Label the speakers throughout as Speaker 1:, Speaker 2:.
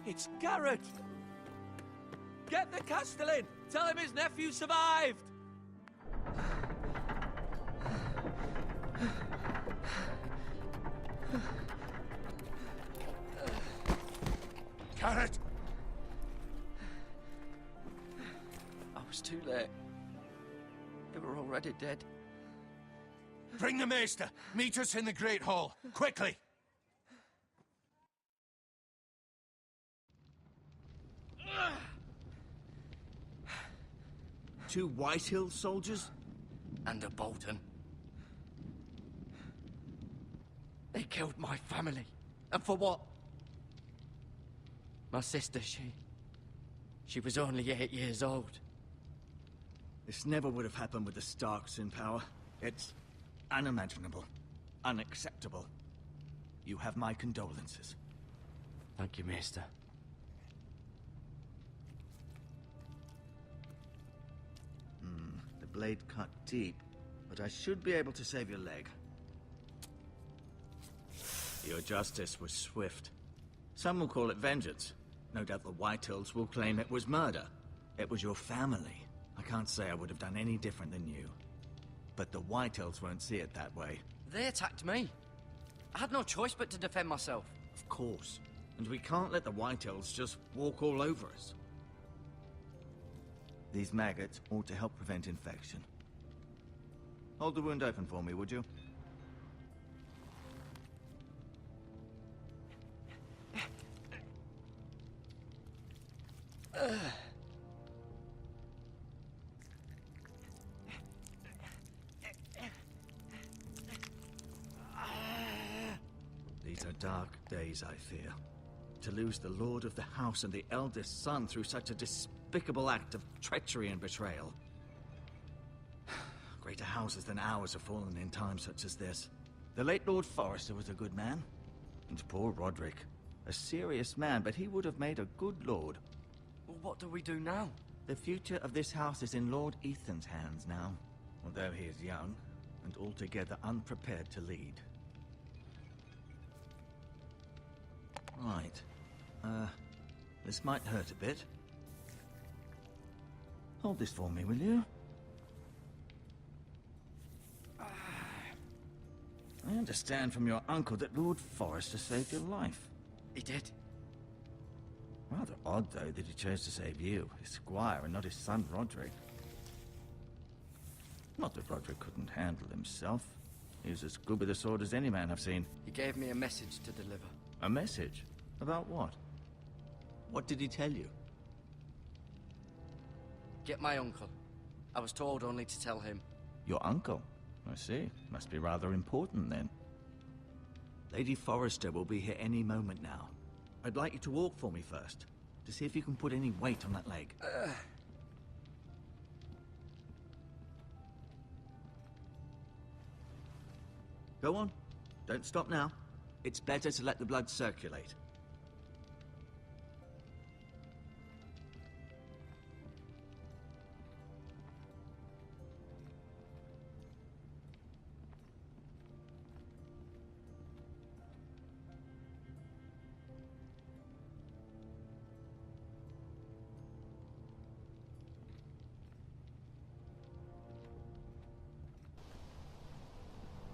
Speaker 1: It's Garrett! Get the Castellan! Tell him his nephew survived!
Speaker 2: Garrett!
Speaker 1: I was too late. They were already dead.
Speaker 2: Bring the Maester! Meet us in the Great Hall! Quickly!
Speaker 3: Two Whitehill soldiers?
Speaker 1: And a Bolton. They killed my family. And for what? My sister, she was only 8 years old.
Speaker 3: This never would have happened with the Starks in power. It's unimaginable. Unacceptable. You have my condolences.
Speaker 1: Thank you, Maester.
Speaker 3: The blade cut deep, but I should be able to save your leg. Your justice was swift. Some will call it vengeance. No doubt the Whitehills will claim it was murder. It was your family. I can't say I would have done any different than you. But the Whitehills won't see it that way.
Speaker 1: They attacked me. I had no choice but to defend myself.
Speaker 3: Of course. And we can't let the Whitehills just walk all over us. These maggots ought to help prevent infection. Hold the wound open for me, would you? These are dark days, I fear. To lose the lord of the house and the eldest son through such a despicable act of treachery and betrayal. Greater houses than ours have fallen in times such as this. The late Lord Forrester was a good man. And poor Roderick. A serious man, but he would have made a good lord.
Speaker 1: Well, what do we do now?
Speaker 3: The future of this house is in Lord Ethan's hands now. Although he is young, and altogether unprepared to lead. Right. This might hurt a bit. Hold this for me, will you? I understand from your uncle that Lord Forrester saved your life.
Speaker 1: He did.
Speaker 3: Rather odd, though, that he chose to save you, his squire, and not his son Roderick. Not that Roderick couldn't handle himself. He was as good with a sword as any man I've seen.
Speaker 1: He gave me a message to deliver.
Speaker 3: A message? About what? What did he tell you?
Speaker 1: Get my uncle. I was told only to tell him.
Speaker 3: Your uncle? I see. Must be rather important, then. Lady Forrester will be here any moment now. I'd like you to walk for me first, to see if you can put any weight on that leg. Go on. Don't stop now. It's better to let the blood circulate.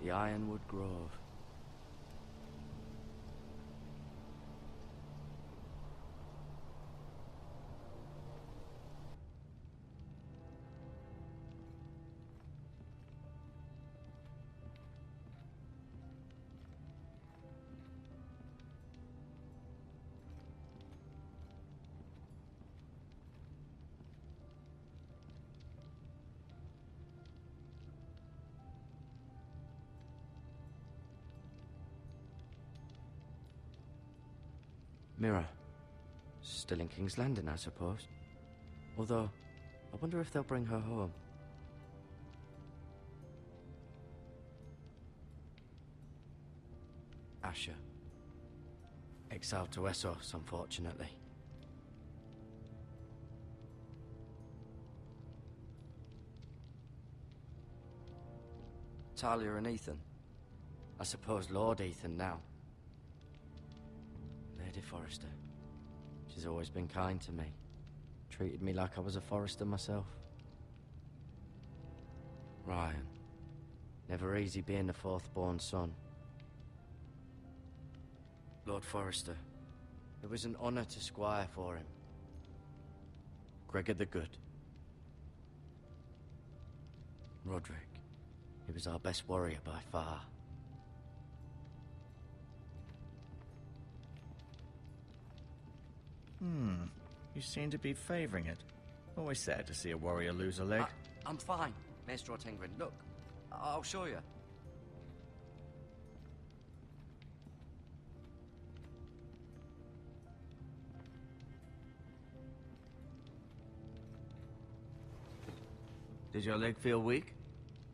Speaker 1: The Ironwood Grove. Mirror. Still in King's Landing, I suppose. Although, I wonder if they'll bring her home. Asher. Exiled to Essos, unfortunately. Talia and Ethan. I suppose Lord Ethan now. Lady Forrester. Forrester's always been kind to me. Treated me like I was a Forrester myself. Ryan. Never easy being the fourth-born son. Lord Forrester, it was an honor to squire for him. Gregor the Good. Roderick, he was our best warrior by far.
Speaker 3: You seem to be favoring it. Always sad to see a warrior lose a leg.
Speaker 1: I'm fine, Maestro Tengrin. Look, I'll show you.
Speaker 3: Did your leg feel weak?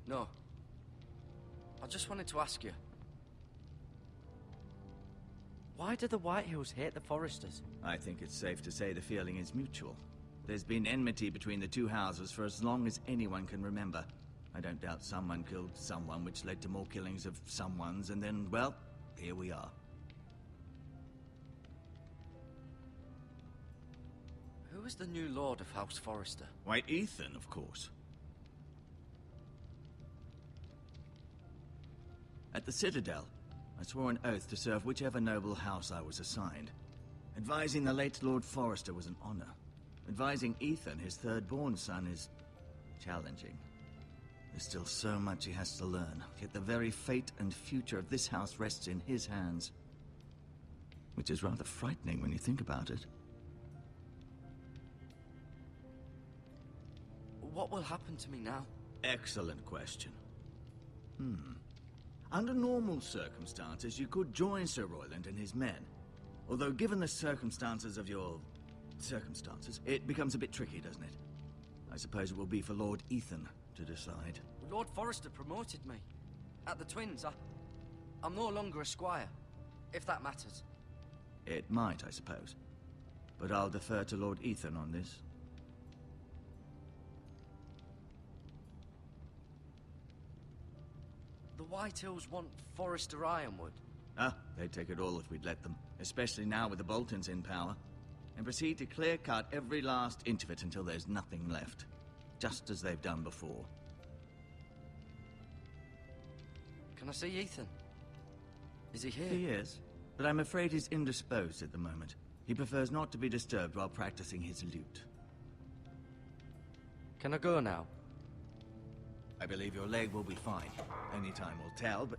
Speaker 1: No. I just wanted to ask you. Why do the Whitehills hate the Forresters?
Speaker 3: I think it's safe to say the feeling is mutual. There's been enmity between the two houses for as long as anyone can remember. I don't doubt someone killed someone, which led to more killings of someones, and then, well, here we are.
Speaker 1: Who is the new Lord of House Forrester?
Speaker 3: Why, Ethan, of course. At the Citadel, I swore an oath to serve whichever noble house I was assigned. Advising the late Lord Forrester was an honor. Advising Ethan, his third-born son, is challenging. There's still so much he has to learn, yet the very fate and future of this house rests in his hands. Which is rather frightening when you think about it.
Speaker 1: What will happen to me now?
Speaker 3: Excellent question. Under normal circumstances, you could join Sir Royland and his men. Although given the circumstances of your... circumstances, it becomes a bit tricky, doesn't it? I suppose it will be for Lord Ethan to decide.
Speaker 1: Lord Forrester promoted me. At the Twins, I'm no longer a squire, if that matters.
Speaker 3: It might, I suppose. But I'll defer to Lord Ethan on this.
Speaker 1: The Whitehills want Forrester Ironwood.
Speaker 3: They'd take it all if we'd let them. Especially now with the Boltons in power. And proceed to clear-cut every last inch of it until there's nothing left. Just as they've done before.
Speaker 1: Can I see Ethan? Is he here?
Speaker 3: He is. But I'm afraid he's indisposed at the moment. He prefers not to be disturbed while practicing his lute.
Speaker 1: Can I go now?
Speaker 3: I believe your leg will be fine. Only time will tell, but...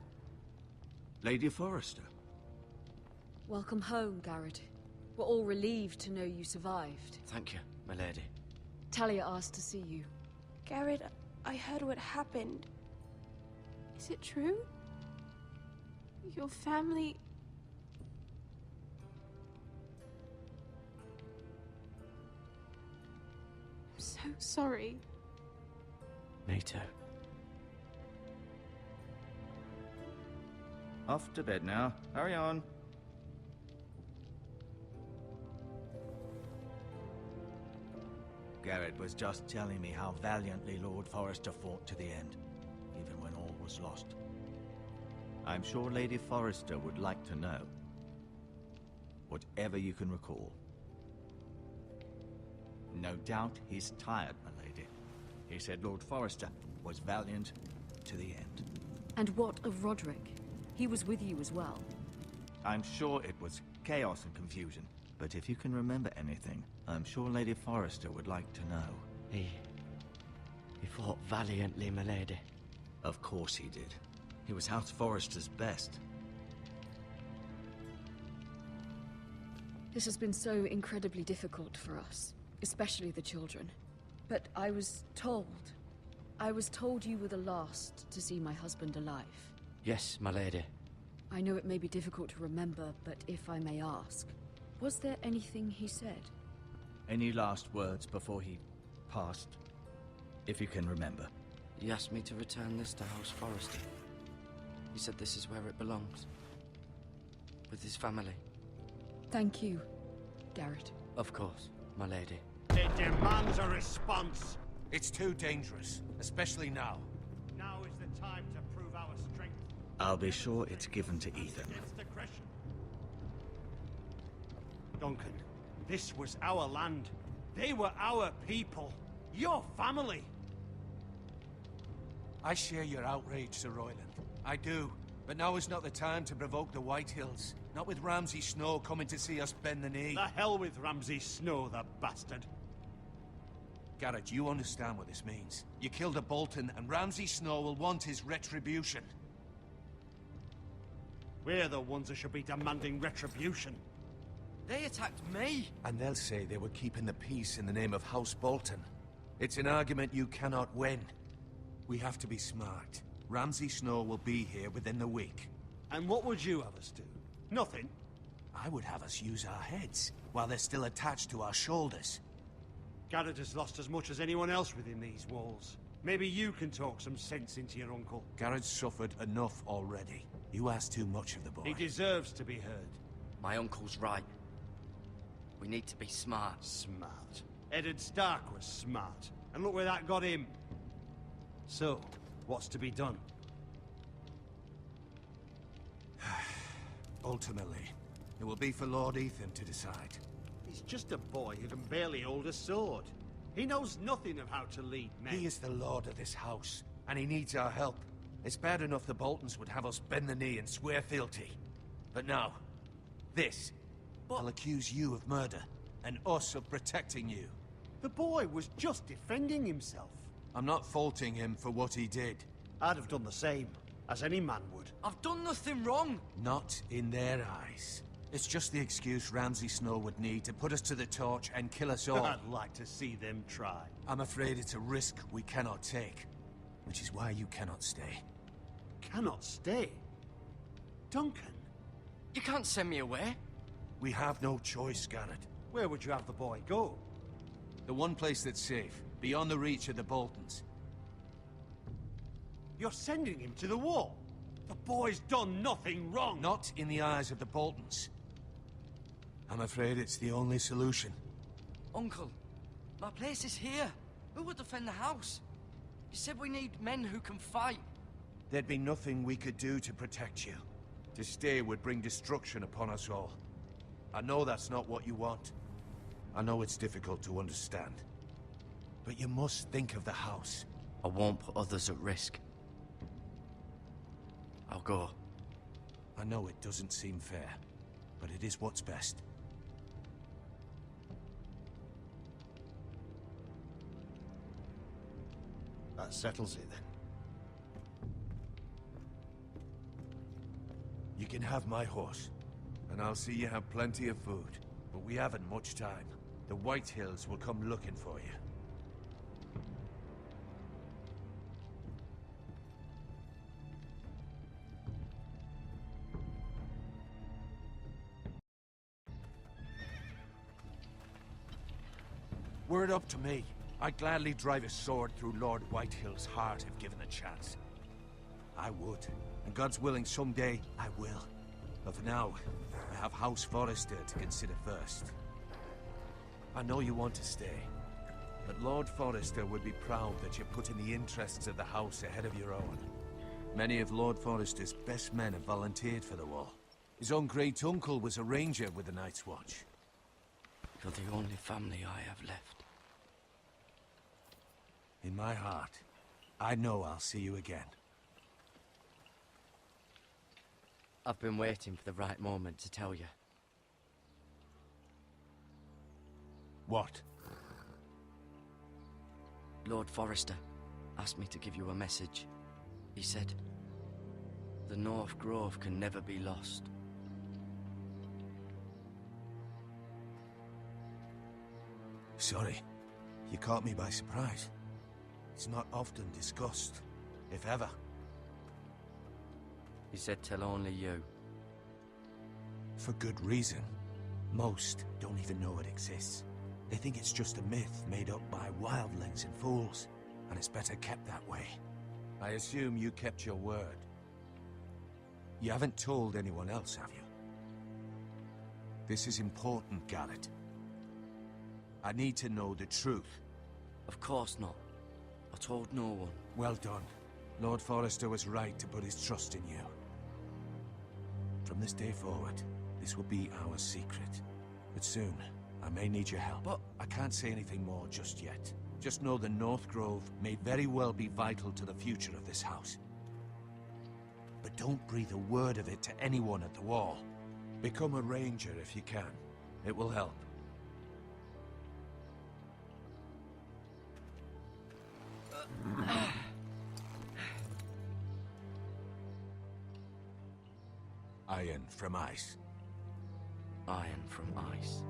Speaker 3: Lady Forrester.
Speaker 4: Welcome home, Garrett. We're all relieved to know you survived.
Speaker 1: Thank you, my lady.
Speaker 4: Talia asked to see you.
Speaker 5: Garrett, I heard what happened. Is it true? Your family... I'm so sorry.
Speaker 1: Me too.
Speaker 3: Off to bed now. Hurry on. Garrett was just telling me how valiantly Lord Forrester fought to the end, even when all was lost. I'm sure Lady Forrester would like to know. Whatever you can recall. No doubt he's tired, my lady. He said Lord Forrester was valiant to the end.
Speaker 4: And what of Roderick? He was with you as well.
Speaker 3: I'm sure it was chaos and confusion. But if you can remember anything, I'm sure Lady Forrester would like to know.
Speaker 1: He fought valiantly, my lady.
Speaker 3: Of course he did. He was House Forrester's best.
Speaker 4: This has been so incredibly difficult for us, especially the children. But I was told you were the last to see my husband alive.
Speaker 1: Yes, my lady.
Speaker 4: I know it may be difficult to remember, but if I may ask, was there anything he said?
Speaker 3: Any last words before he passed? If you can remember.
Speaker 1: He asked me to return this to House Forrester. He said this is where it belongs. With his family.
Speaker 4: Thank you, Garrett.
Speaker 1: Of course, my lady.
Speaker 2: It demands a response. It's too dangerous, especially now.
Speaker 6: Now is the time to prove our strength.
Speaker 3: I'll be sure it's given to Ethan.
Speaker 6: Against aggression.
Speaker 2: Duncan,
Speaker 6: This was our land. They were our people. Your family.
Speaker 2: I share your outrage, Sir Royland. I do. But now is not the time to provoke the Whitehills. Not with Ramsay Snow coming to see us bend the knee.
Speaker 6: The hell with Ramsay Snow, the bastard.
Speaker 2: Garrett, you understand what this means. You killed a Bolton, and Ramsay Snow will want his retribution.
Speaker 6: We're the ones that should be demanding retribution.
Speaker 1: They attacked me!
Speaker 2: And they'll say they were keeping the peace in the name of House Bolton. It's an argument you cannot win. We have to be smart. Ramsay Snow will be here within the week.
Speaker 6: And what would you have us do? Nothing.
Speaker 2: I would have us use our heads, while they're still attached to our shoulders.
Speaker 6: Garrett has lost as much as anyone else within these walls. Maybe you can talk some sense into your uncle.
Speaker 2: Garrett's suffered enough already. You ask too much of the boy.
Speaker 6: He deserves to be heard.
Speaker 1: My uncle's right. We need to be smart.
Speaker 6: Smart. Eddard Stark was smart. And look where that got him. So, what's to be done?
Speaker 2: Ultimately, it will be for Lord Ethan to decide.
Speaker 6: He's just a boy who can barely hold a sword. He knows nothing of how to lead men.
Speaker 2: He is the lord of this house, and he needs our help. It's bad enough the Boltons would have us bend the knee and swear fealty. But now, this. I'll accuse you of murder, and us of protecting you.
Speaker 6: The boy was just defending himself.
Speaker 2: I'm not faulting him for what he did.
Speaker 6: I'd have done the same, as any man would.
Speaker 1: I've done nothing wrong!
Speaker 2: Not in their eyes. It's just the excuse Ramsay Snow would need to put us to the torch and kill us all.
Speaker 6: I'd like to see them try.
Speaker 2: I'm afraid it's a risk we cannot take, which is why you cannot stay.
Speaker 6: Cannot stay? Duncan?
Speaker 1: You can't send me away.
Speaker 2: We have no choice, Garrett.
Speaker 6: Where would you have the boy go?
Speaker 2: The one place that's safe, beyond the reach of the Boltons.
Speaker 6: You're sending him to the wall? The boy's done nothing wrong!
Speaker 2: Not in the eyes of the Boltons. I'm afraid it's the only solution.
Speaker 1: Uncle, my place is here. Who would defend the house? You said we need men who can fight.
Speaker 2: There'd be nothing we could do to protect you. To stay would bring destruction upon us all. I know that's not what you want. I know it's difficult to understand. But you must think of the house.
Speaker 1: I won't put others at risk. I'll go.
Speaker 2: I know it doesn't seem fair, but it is what's best.
Speaker 6: That settles it then.
Speaker 2: You can have my horse, and I'll see you have plenty of food. But we haven't much time. The Whitehills will come looking for you. Were it up to me, I'd gladly drive a sword through Lord Whitehill's heart if given a chance. I would, and God's willing someday I will. But for now, I have House Forrester to consider first. I know you want to stay, but Lord Forrester would be proud that you're putting the interests of the house ahead of your own. Many of Lord Forrester's best men have volunteered for the war. His own great-uncle was a ranger with the Night's Watch.
Speaker 1: You're the only family I have left.
Speaker 2: In my heart, I know I'll see you again.
Speaker 1: I've been waiting for the right moment to tell you.
Speaker 2: What?
Speaker 1: Lord Forrester asked me to give you a message. He said, the North Grove can never be lost.
Speaker 2: Sorry, you caught me by surprise. It's not often discussed, if ever.
Speaker 1: He said tell only you.
Speaker 2: For good reason. Most don't even know it exists. They think it's just a myth made up by wildlings and fools, and it's better kept that way. I assume you kept your word. You haven't told anyone else, have you? This is important, Garrett. I need to know the truth.
Speaker 1: Of course not. I told no one.
Speaker 2: Well done. Lord Forrester was right to put his trust in you. From this day forward, this will be our secret. But soon, I may need your help, but I can't say anything more just yet. Just know the North Grove may very well be vital to the future of this house. But don't breathe a word of it to anyone at the Wall. Become a ranger if you can. It will help. Iron from ice.
Speaker 1: Iron from ice.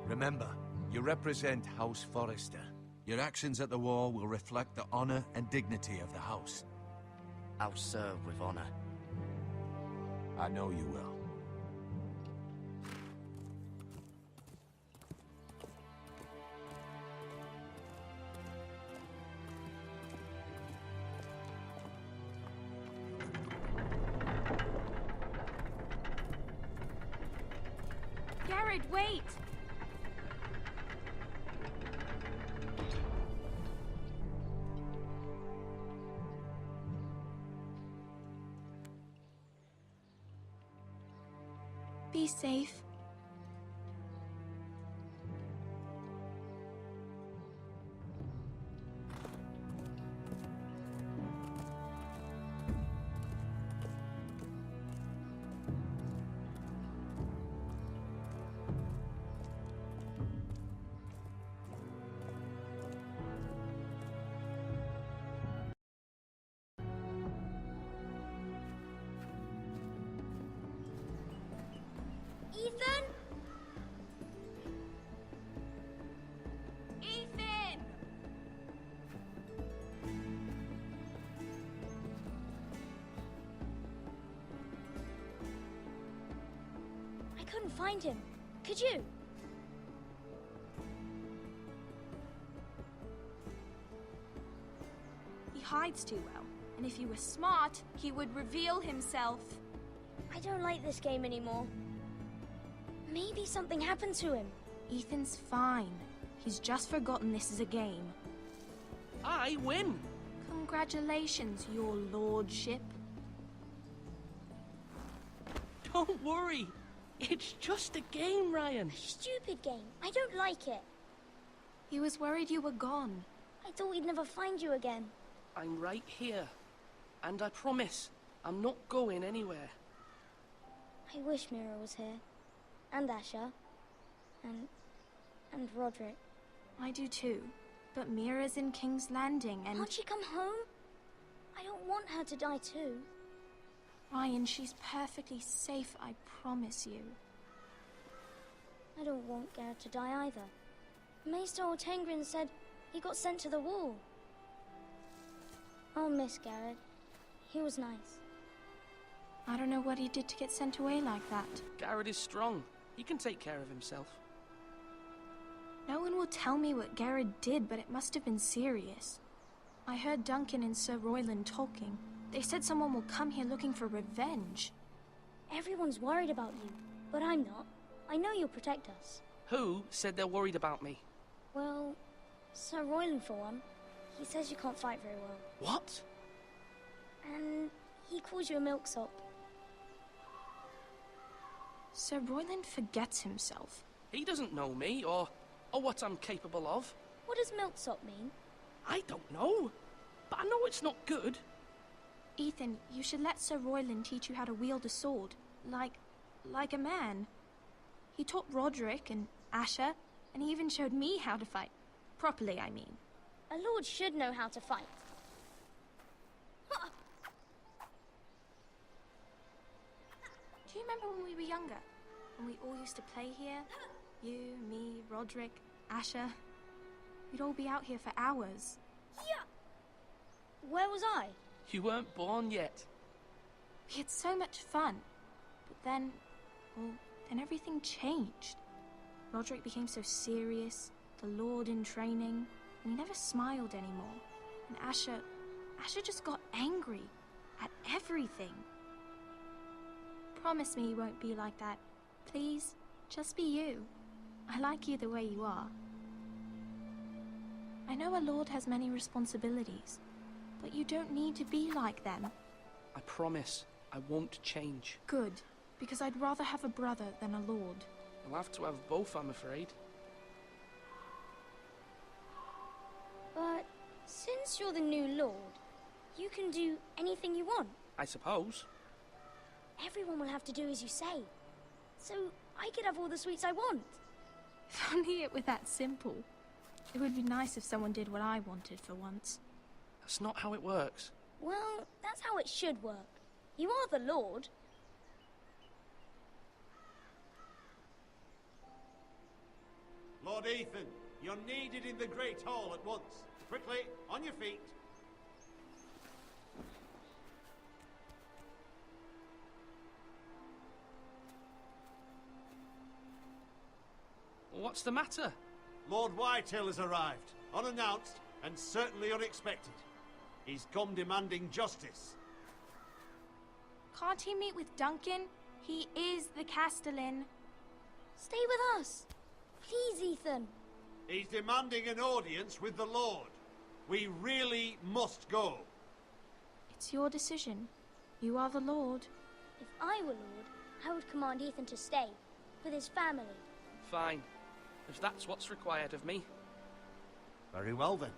Speaker 2: Remember, you represent House Forrester. Your actions at the Wall will reflect the honor and dignity of the house.
Speaker 1: I'll serve with honor.
Speaker 2: I know you will.
Speaker 5: Garrett, wait! Be safe.
Speaker 7: Ethan? Ethan! I couldn't find him. Could you?
Speaker 5: He hides too well, and if he were smart, he would reveal himself.
Speaker 7: I don't like this game anymore. Maybe something happened to him.
Speaker 5: Ethan's fine. He's just forgotten this is a game.
Speaker 8: I win!
Speaker 5: Congratulations, your lordship.
Speaker 8: Don't worry. It's just a game, Ryan.
Speaker 7: Stupid game. I don't like it.
Speaker 5: He was worried you were gone.
Speaker 7: I thought we'd never find you again.
Speaker 8: I'm right here. And I promise, I'm not going anywhere.
Speaker 7: I wish Mira was here. And Asher. And Roderick.
Speaker 5: I do too. But Mira's in King's Landing and...
Speaker 7: Can't she come home? I don't want her to die too.
Speaker 5: Ryan, she's perfectly safe, I promise you.
Speaker 7: I don't want Garrett to die either. Maester Ortengrin said he got sent to the Wall. I'll miss Garrett. He was nice.
Speaker 5: I don't know what he did to get sent away like that.
Speaker 8: Garrett is strong. He can take care of himself.
Speaker 5: No one will tell me what Garrett did, but it must have been serious. I heard Duncan and Sir Royland talking. They said someone will come here looking for revenge.
Speaker 7: Everyone's worried about you, but I'm not. I know you'll protect us.
Speaker 8: Who said they're worried about me?
Speaker 7: Well, Sir Royland for one. He says you can't fight very well.
Speaker 8: What?
Speaker 7: And he calls you a milksop.
Speaker 5: Sir Royland forgets himself.
Speaker 8: He doesn't know me, or what I'm capable of.
Speaker 7: What does milksop mean?
Speaker 8: I don't know, but I know it's not good.
Speaker 5: Ethan, you should let Sir Royland teach you how to wield a sword. Like a man. He taught Roderick and Asher, and he even showed me how to fight. Properly, I mean.
Speaker 7: A lord should know how to fight.
Speaker 5: Do you remember when we were younger? When we all used to play here? You, me, Roderick, Asher. We'd all be out here for hours.
Speaker 7: Yeah. Where was I?
Speaker 8: You weren't born yet.
Speaker 5: We had so much fun. But then, well, then everything changed. Roderick became so serious, the Lord in training, and he never smiled anymore. And Asher just got angry at everything. Promise me you won't be like that. Please, just be you. I like you the way you are. I know a lord has many responsibilities, but you don't need to be like them.
Speaker 8: I promise I won't change.
Speaker 5: Good, because I'd rather have a brother than a lord.
Speaker 8: I'll have to have both, I'm afraid.
Speaker 7: But since you're the new lord, you can do anything you want.
Speaker 8: I suppose.
Speaker 7: Everyone will have to do as you say. So I could have all the sweets I want.
Speaker 5: If only it were that simple. It would be nice if someone did what I wanted for once.
Speaker 8: That's not how it works.
Speaker 7: Well, that's how it should work. You are the lord.
Speaker 6: Lord Ethan, you're needed in the Great Hall at once. Quickly, on your feet.
Speaker 8: What's the matter?
Speaker 6: Lord Whitehill has arrived, unannounced and certainly unexpected. He's come demanding justice.
Speaker 5: Can't he meet with Duncan? He is the Castellan.
Speaker 7: Stay with us. Please, Ethan.
Speaker 6: He's demanding an audience with the Lord. We really must go.
Speaker 5: It's your decision. You are the Lord.
Speaker 7: If I were lord, I would command Ethan to stay, with his family.
Speaker 8: Fine. If that's what's required of me.
Speaker 6: Very well then.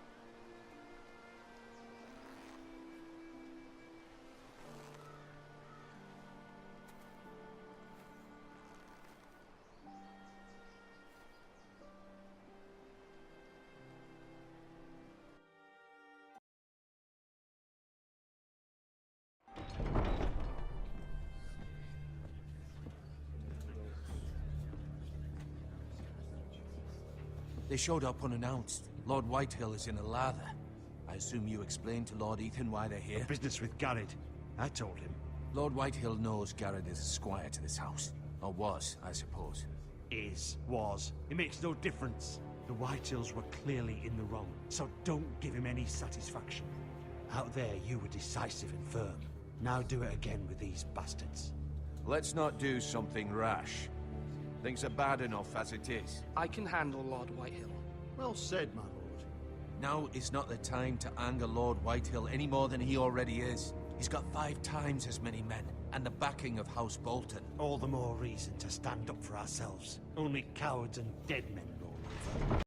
Speaker 2: They showed up unannounced. Lord Whitehill is in a lather. I assume you explained to Lord Ethan why they're here?
Speaker 6: Business with Garrett. I told him.
Speaker 2: Lord Whitehill knows Garrett is a squire to this house. Or was, I suppose.
Speaker 6: Was. It makes no difference. The Whitehills were clearly in the wrong, so don't give him any satisfaction. Out there, you were decisive and firm. Now do it again with these bastards.
Speaker 2: Let's not do something rash. Things are bad enough as it is.
Speaker 8: I can handle Lord Whitehill.
Speaker 6: Well said, my lord.
Speaker 2: Now is not the time to anger Lord Whitehill any more than he already is. He's got 5 times as many men, and the backing of House Bolton.
Speaker 6: All the more reason to stand up for ourselves. Only cowards and dead men rule over.